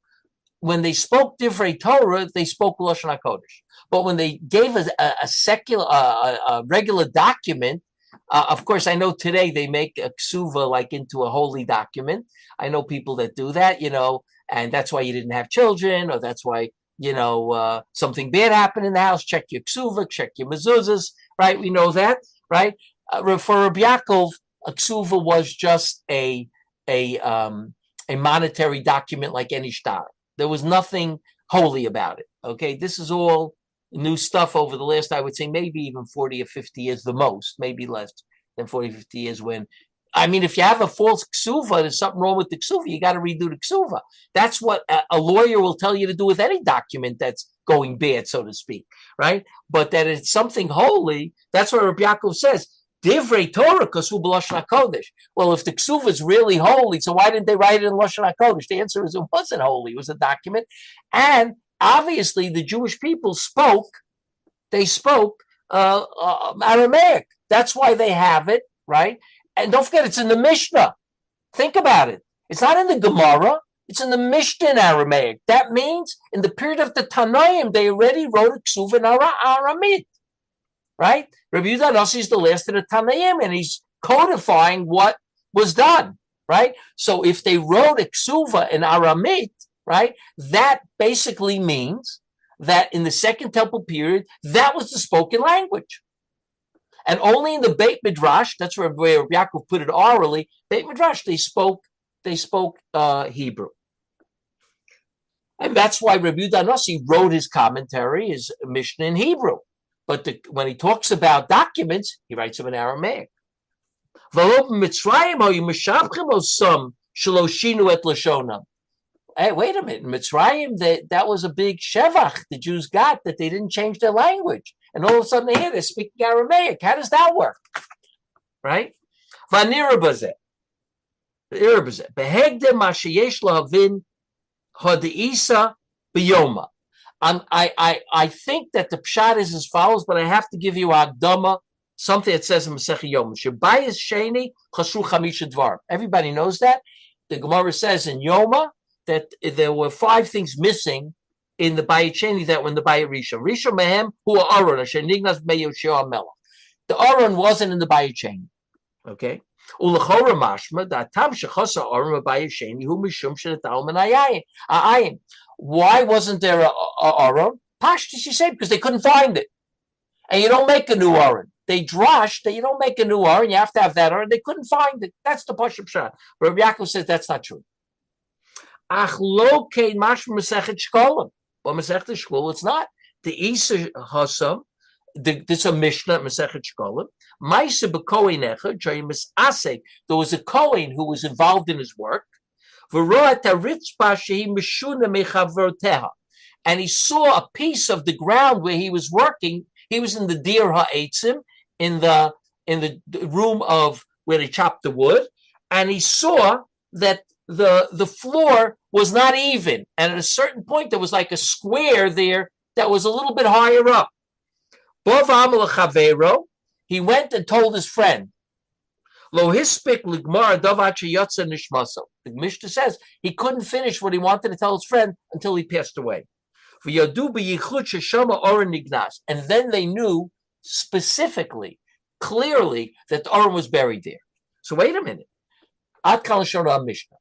Speaker 1: When they spoke divrei Torah, they spoke b'loshen hakodesh. But when they gave a secular, a regular document, of course, I know today they make a ksuva like into a holy document. I know people that do that, and that's why you didn't have children, or that's why, something bad happened in the house. Check your ksuva, check your mezuzahs, right? We know that, right? For Reb Yaakov, a ksuva was just a monetary document like any shtar. There was nothing holy about it. Okay, this is all new stuff over the last, I would say, maybe even 40 or 50 years, the most, maybe less than 40, 50 years. If you have a false ksuva, there's something wrong with the ksuva, you got to redo the ksuva. That's what a lawyer will tell you to do with any document that's going bad, so to speak, right? But that it's something holy, that's what Reb Yaakov says. Divrei Torah kosvu b'loshen hakodesh. Well, if the ksuva is really holy, so why didn't they write it in loshen hakodesh? The answer is it wasn't holy. It was a document, and obviously the Jewish people spoke. They spoke Aramaic. That's why they have it, right? And don't forget, it's in the Mishnah. Think about it. It's not in the Gemara. It's in the Mishnah in Aramaic. That means in the period of the Tanaim, they already wrote a ksuva in Aramaic. Right? Rabbi Yitzchak is the last of the Tanaim, and he's codifying what was done, right? So if they wrote a ksuva in Aramaic, right, that basically means that in the Second Temple period, that was the spoken language. And only in the Beit Midrash, that's where Rabbi Yaakov put it orally, Beit Midrash, they spoke Hebrew. And that's why Rabbi Yitzchak wrote his commentary, his Mishnah in Hebrew. But when he talks about documents, he writes them in Aramaic. Hey, wait a minute. In Mitzrayim, that was a big shevach the Jews got, that they didn't change their language. And all of a sudden they're speaking Aramaic. How does that work? Right? I think that the pshat is as follows, but I have to give you Agdama, something that says in Masechah Yom. Shebayis Sheni Chasru Chamisha Dvar. Everybody knows that. The Gemara says in Yoma that there were 5 things missing in the Bayit Sheni that were in the Bayit Rishon. Rishon Mehem Hu Aaron Asher Nignas Meyoshua Melech. The Aaron wasn't in the Bayit Sheni. Okay. Ulachora Mashma Datam Shechasa Aaron Bayit Sheni Hu Mishum Shenatal Ayin. Why wasn't there a Aron? Pashtus, she said, because they couldn't find it. And you don't make a new Aron. They drashed that you don't make a new Aron. You have to have that Aron. They couldn't find it. That's the Pashup Shah. But Rabbi Yaakov says that's not true. Ach lo kein mash Masechet Shkolim. Well, Masechet Shkol, it's not. The Isa Hasam, this is a Mishnah, Masechet Shkolim. Maisa b'kohen echad, James Asek. There was a Kohen who was involved in his work. And he saw a piece of the ground where he was working. He was in the Dir Ha'etzim, in the room of where they chopped the wood, and he saw that the floor was not even. And at a certain point, there was like a square there that was a little bit higher up. He went and told his friend. Lo hispik ligmar davacha yotza nishmaso. The Mishnah says he couldn't finish what he wanted to tell his friend until he passed away. And then they knew specifically, clearly, that the Aron was buried there. So wait a minute. Ad kal shora Mishnah,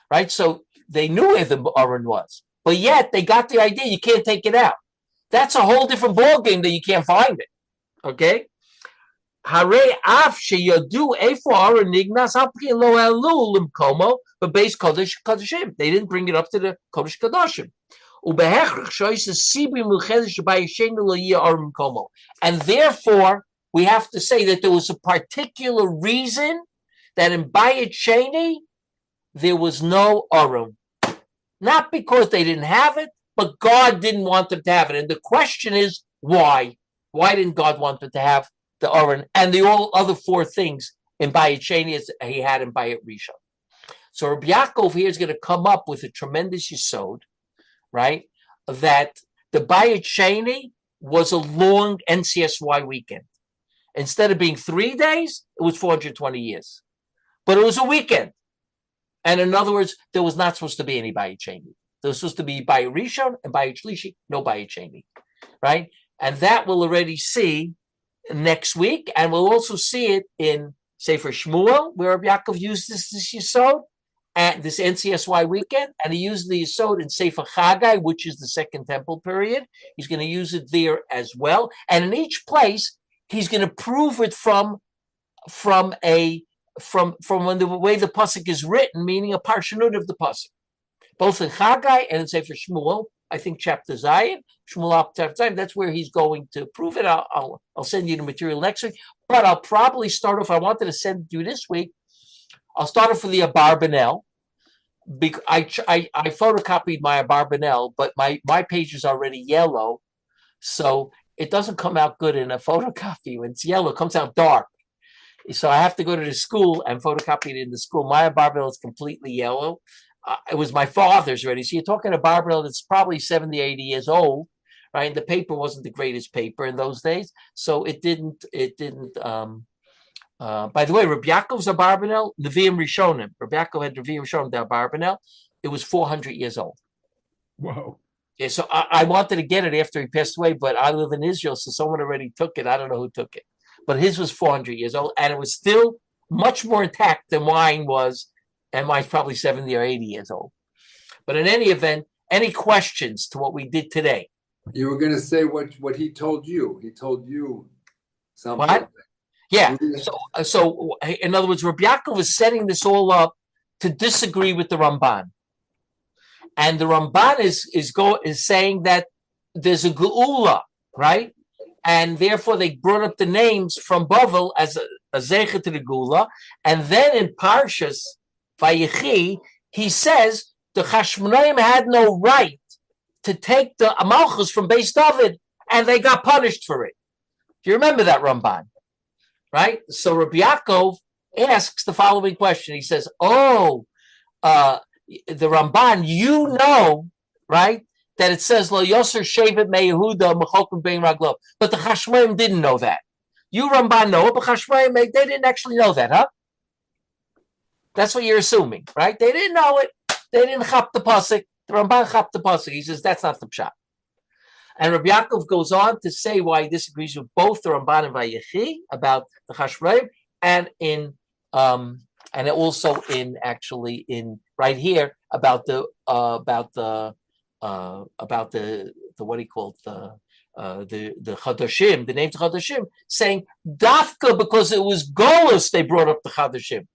Speaker 1: right? So they knew where the Aron was, but yet they got the idea you can't take it out. That's a whole different ballgame that you can't find it. Okay. Hare af sheyadu efo Aron nignas hapri lo elu limkomo bebeis kodesh kodeshim. They didn't bring it up to the kodesh kodeshim. And therefore, we have to say that there was a particular reason that in Bayit Sheni there was no Aron. Not because they didn't have it, but God didn't want them to have it. And the question is, why? Why didn't God want them to have the Aron and the all other 4 things in Bayit Sheni as he had in Bayit Rishon? So Reb Yaakov here is going to come up with a tremendous yesod, right? That the Bayit Sheni was a long NCSY weekend. Instead of being 3 days, it was 420 years. But it was a weekend. And in other words, there was not supposed to be any Bayit Sheni. There was supposed to be Bayit Rishon and Bayit Shlishi, no Bayit Sheni, right? And that we'll already see next week, and we'll also see it in Sefer Shmuel, where Reb Yaakov used this Yisod at this NCSY weekend, and he used the Yisod in Sefer Chagai, which is the Second Temple period. He's going to use it there as well, and in each place, he's going to prove it from when the way the pasuk is written, meaning a parshanut of the pasuk, both in Chagai and in Sefer Shmuel. I think chapter Zion, Shmuel chapter Zion. That's where he's going to prove it. I'll send you the material next week, but I'll probably start off. I wanted to send it to you this week. I'll start off with the Abarbanel. Because I photocopied my Abarbanel, but my page is already yellow, so it doesn't come out good in a photocopy. When it's yellow, it comes out dark. So I have to go to the school and photocopy it in the school. My Abarbanel is completely yellow. It was my father's already. So you're talking a Abarbanel that's probably 70, 80 years old, right? And the paper wasn't the greatest paper in those days, so it didn't. By the way, Reb Yaakov's Abarbanel, Nevi'im Rishonim. Reb Yaakov had Nevi'im Rishonim, the Abarbanel. It was 400 years old.
Speaker 4: Whoa.
Speaker 1: Yeah, so I wanted to get it after he passed away, but I live in Israel, so someone already took it. I don't know who took it. But his was 400 years old, and it was still much more intact than mine was, and mine's probably 70 or 80 years old. But in any event, any questions to what we did today?
Speaker 5: You were going to say what he told you. He told you something.
Speaker 1: What? Yeah. So in other words, Reb Yaakov is setting this all up to disagree with the Ramban, and the Ramban is saying that there's a geula, right? And therefore they brought up the names from Bavel as a zecher to the geula, and then in Parshas Vayechi he says the Chashmonaim had no right to take the Malchus from Beis David, and they got punished for it. Do you remember that Ramban? Right? So Rabbi Yaakov asks the following question. He says, the Ramban, you know, right, that it says, Lo Yoser Shevet Me Yehuda Mechokim Bein Raglo. But the Chashmonaim didn't know that. You, Ramban, know it, but Chashmonaim, they didn't actually know that, huh? That's what you're assuming, right? They didn't know it. They didn't chap the pasuk. The Ramban chap the pasuk. He says, that's not the pshat. And Rabbi Yaakov goes on to say why he disagrees with both the Ramban and Vayechi about the Chashmonaim, and also in right here about the what he called the Chadashim, the names Chadashim, saying Dafka because it was Golus they brought up the Chadashim.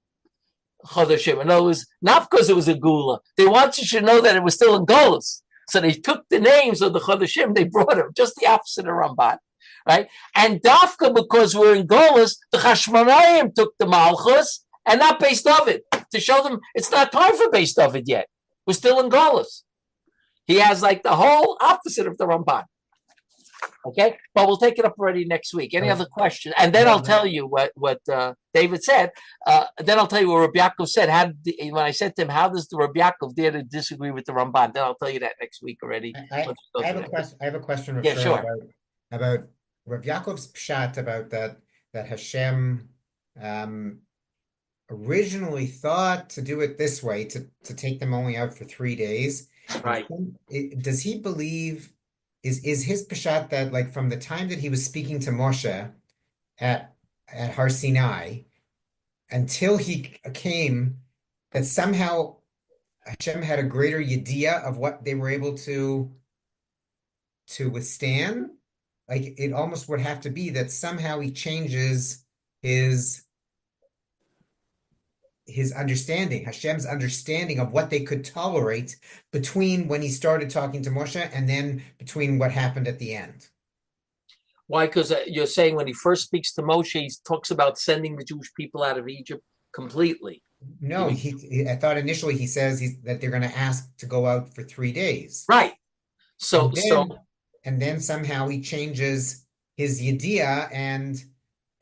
Speaker 1: In other words, not because it was a Gula. They want you to know that it was still in Golus. So they took the names of the Chodeshim, they brought them, just the opposite of Ramban, right? And Dafka, because we're in Golus, the Chashmonaim took the Malchus, and not Beis David, to show them it's not time for Beis David yet. We're still in Golus. He has like the whole opposite of the Ramban. Okay, but we'll take it up already next week. Any other questions? And then I'll tell you what David said. Then I'll tell you what Reb Yaakov said. When I said to him, how does the Reb Yaakov dare to disagree with the Ramban? Then I'll tell you that next week already.
Speaker 6: I have a question. I have a question.
Speaker 1: Yeah, sure.
Speaker 6: About Reb Yaakov's pshat about that Hashem originally thought to do it this way, to take them only out for 3 days.
Speaker 1: Right.
Speaker 6: Does he believe? Is his pshat that like from the time that he was speaking to Moshe at Har Sinai until he came, that somehow Hashem had a greater yediyah of what they were able to withstand? Like it almost would have to be that somehow he changes his understanding, Hashem's understanding of what they could tolerate between when he started talking to Moshe and then between what happened at the end.
Speaker 1: Why? Because you're saying when he first speaks to Moshe, he talks about sending the Jewish people out of Egypt completely.
Speaker 6: No, I thought initially he says that they're going to ask to go out for 3 days.
Speaker 1: Right.
Speaker 6: And then somehow he changes his yediyah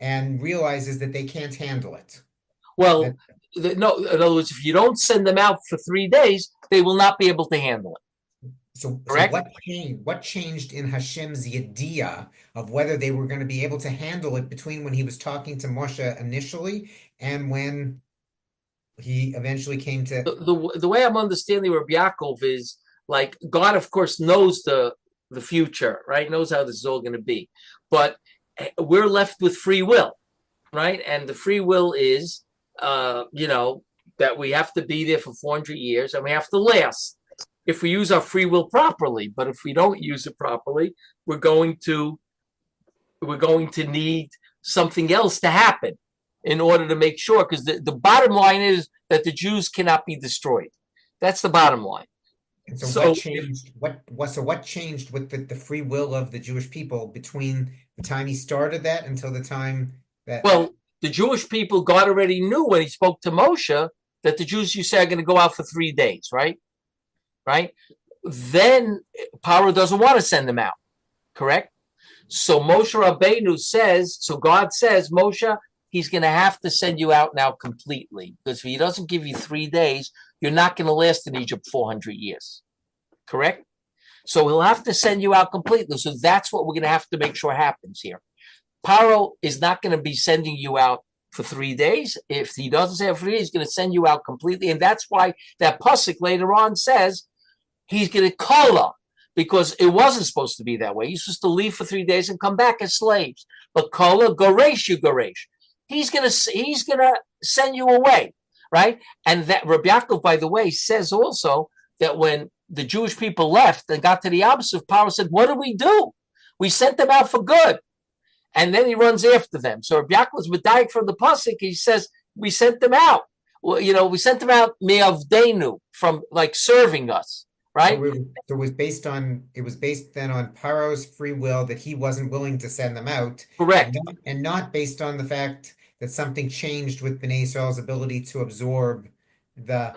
Speaker 6: and realizes that they can't handle it.
Speaker 1: Well, no, in other words, if you don't send them out for 3 days, they will not be able to handle it.
Speaker 6: So
Speaker 1: correct?
Speaker 6: What changed in Hashem's yediyah of whether they were going to be able to handle it between when he was talking to Moshe initially and when he eventually came to.
Speaker 1: The way I'm understanding Reb Yaakov is like God, of course, knows the future, right? Knows how this is all going to be, but we're left with free will, right? And the free will is, that we have to be there for 400 years and we have to last if we use our free will properly. But if we don't use it properly, we're going to need something else to happen in order to make sure, because the bottom line is that the Jews cannot be destroyed. That's the bottom line.
Speaker 6: And so what changed? What changed with the free will of the Jewish people between the time he started that until the time that?
Speaker 1: Well, the Jewish people, God already knew when he spoke to Moshe that the Jews, you say, are going to go out for 3 days, right? Right? Then Paro doesn't want to send them out, correct? So Moshe Rabbeinu says, so God says, Moshe, he's going to have to send you out now completely, because if he doesn't give you 3 days, you're not going to last in Egypt 400 years, correct? So he'll have to send you out completely. So that's what we're going to have to make sure happens here. Paro is not going to be sending you out for 3 days. If he doesn't say it for 3 days, he's going to send you out completely. And that's why that pasuk later on says he's going to kala, because it wasn't supposed to be that way. He's supposed to leave for 3 days and come back as slaves. But kala, goresh you goresh. He's going to send you away, right? And that Reb Yaakov, by the way, says also that when the Jewish people left and got to the opposite, Paro said, what do? We sent them out for good. And then he runs after them. So Reb Yaakov was medayik from the pasuk. He says, we sent them out. Well, we sent them out me'avdenu, from like serving us, right?
Speaker 6: So it was based then on Paro's free will that he wasn't willing to send them out.
Speaker 1: Correct.
Speaker 6: And not based on the fact that something changed with Bnei Israel's ability to absorb the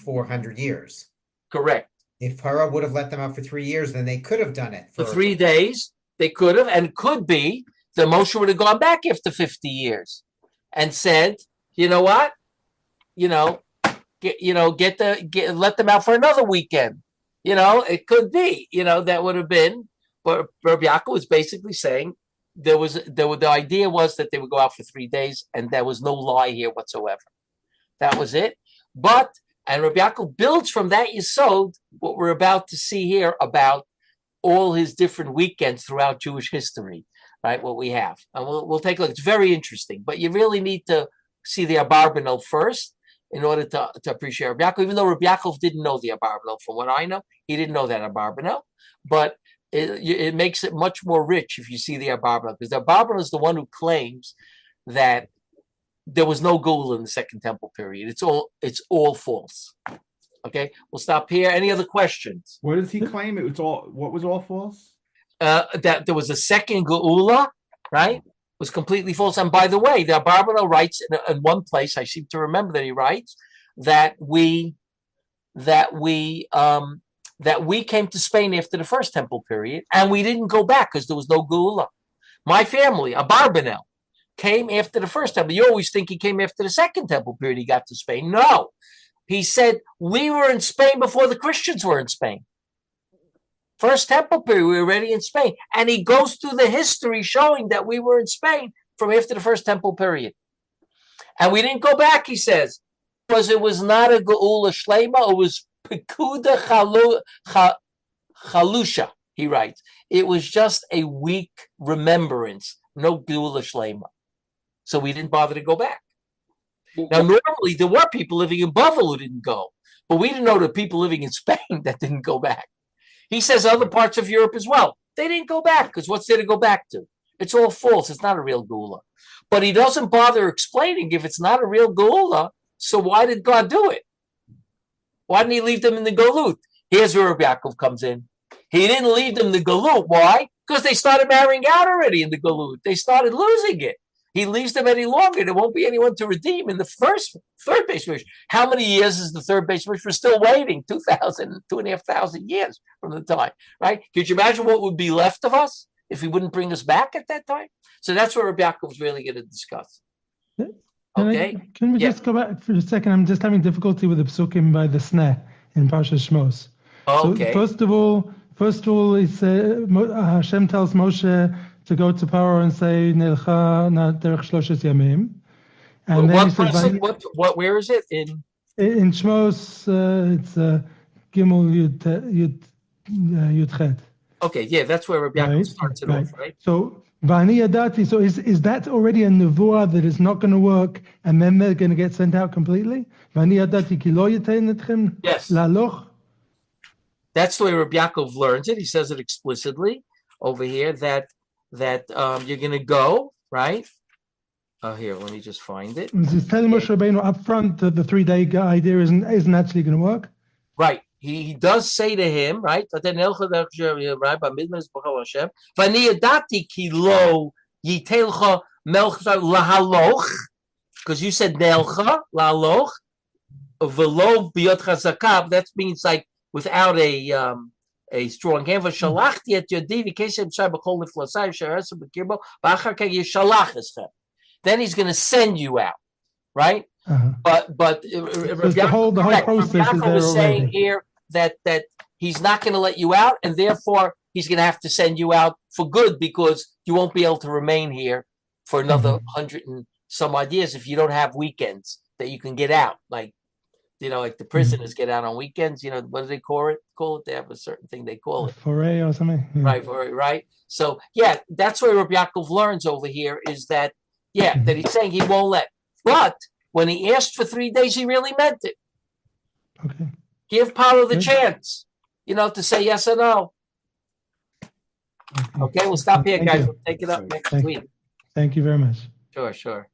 Speaker 6: 400 years.
Speaker 1: Correct.
Speaker 6: If Paro would have let them out for 3 years, then they could have done it.
Speaker 1: For 3 days, they could have, and could be that Moshe would have gone back after 50 years and said, you know what? Let them out for another weekend. It could be, that would have been, but Reb Yaakov was basically saying the idea was that they would go out for 3 days, and there was no lie here whatsoever. That was it. And Reb Yaakov builds from that yesod what we're about to see here about all his different weekends throughout Jewish history, right? What we have. And we'll take a look. It's very interesting, but you really need to see the Abarbanel first in order to appreciate Reb Yaakov, even though Reb Yaakov didn't know the Abarbanel. From what I know, he didn't know that Abarbanel, but it makes it much more rich if you see the Abarbanel, because the Abarbanel is the one who claims that there was no Geula in the Second Temple period. It's all false. Okay, we'll stop here. Any other questions?
Speaker 7: What does he claim? What was all false?
Speaker 1: That there was a second Geula, right? Was completely false. And by the way, the Abarbanel writes in one place, I seem to remember that he writes that we came to Spain after the First Temple period, and we didn't go back because there was no Geula. My family, Abarbanel, came after the First Temple. You always think he came after the Second Temple period he got to Spain. No. He said, we were in Spain before the Christians were in Spain. First Temple period, we were already in Spain. And he goes through the history showing that we were in Spain from after the First Temple period. And we didn't go back, he says, because it was not a Geula Shlema, it was Pekuda Chalusha, he writes. It was just a weak remembrance, no Geula Shlema. So we didn't bother to go back. Now, normally there were people living in Bavel who didn't go, but we didn't know the people living in Spain that didn't go back. He says other parts of Europe as well. They didn't go back because what's there to go back to? It's all false. It's not a real Geula. But he doesn't bother explaining if it's not a real Geula, so why did God do it? Why didn't he leave them in the Galut? Here's where Reb Yaakov comes in. He didn't leave them in the Galut. Why? Because they started marrying out already in the Galut. They started losing it. He leaves them any longer. There won't be anyone to redeem in the third base wish. How many years is the third base wish? We're still waiting. 2,500 years from the time, right? Could you imagine what would be left of us if he wouldn't bring us back at that time? So that's what Reb Yaakov is really going to discuss. Okay.
Speaker 2: Can we just go back for a second? I'm just having difficulty with the psukim by the sneh in Parshas Shmos.
Speaker 1: Okay.
Speaker 2: So first of all, it's Hashem tells Moshe to go to Paro and say Nelcha na derech shloshes yamim, And then
Speaker 1: What
Speaker 2: you said
Speaker 1: person?
Speaker 2: Vani-
Speaker 1: What? Where is it in?
Speaker 2: in Shmos, it's Gimel Yud Chet.
Speaker 1: Okay, yeah, that's where Rabbi Yaakov
Speaker 2: Right,
Speaker 1: starts it
Speaker 2: right.
Speaker 1: off, right?
Speaker 2: So Vani Adati, so is that already a nevuah that is not going to work, and then they're going to get sent out completely? Vani Adati ki lo yitein etchem
Speaker 1: Yes.
Speaker 2: la'aloch.
Speaker 1: That's the way Reb Yaakov learns it. He says it explicitly over here that you're going to go, right? Here, let me just find it.
Speaker 2: He's telling Moshe Rabbeinu up front that the 3-day idea isn't actually going to work.
Speaker 1: Right. He does say to him, right? Because you said nelcha lahaloch velo biyot chazakav. That means like without a strong hand. V'shalachti et yodi v'keshem shai b'chol niflasai she'esu b'kirbo v'achar kei yishalach eschem. Then he's going to send you out, right? But
Speaker 2: the whole process is there
Speaker 1: is saying
Speaker 2: already.
Speaker 1: here that he's not going to let you out, and therefore he's going to have to send you out for good because you won't be able to remain here for another 100 and some odd years if you don't have weekends that you can get out. Like like the prisoners get out on weekends. What do they call it? They have a certain thing they call it.
Speaker 2: Foray or something. Yeah.
Speaker 1: Right. So yeah, that's where Reb Yaakov learns over here is that that he's saying he won't let. But when he asked for 3 days, he really meant it.
Speaker 2: Okay.
Speaker 1: Give Paulo the chance, to say yes or no. Okay, we'll stop here, guys. We'll take it up next week.
Speaker 2: Thank you very much.
Speaker 1: Sure.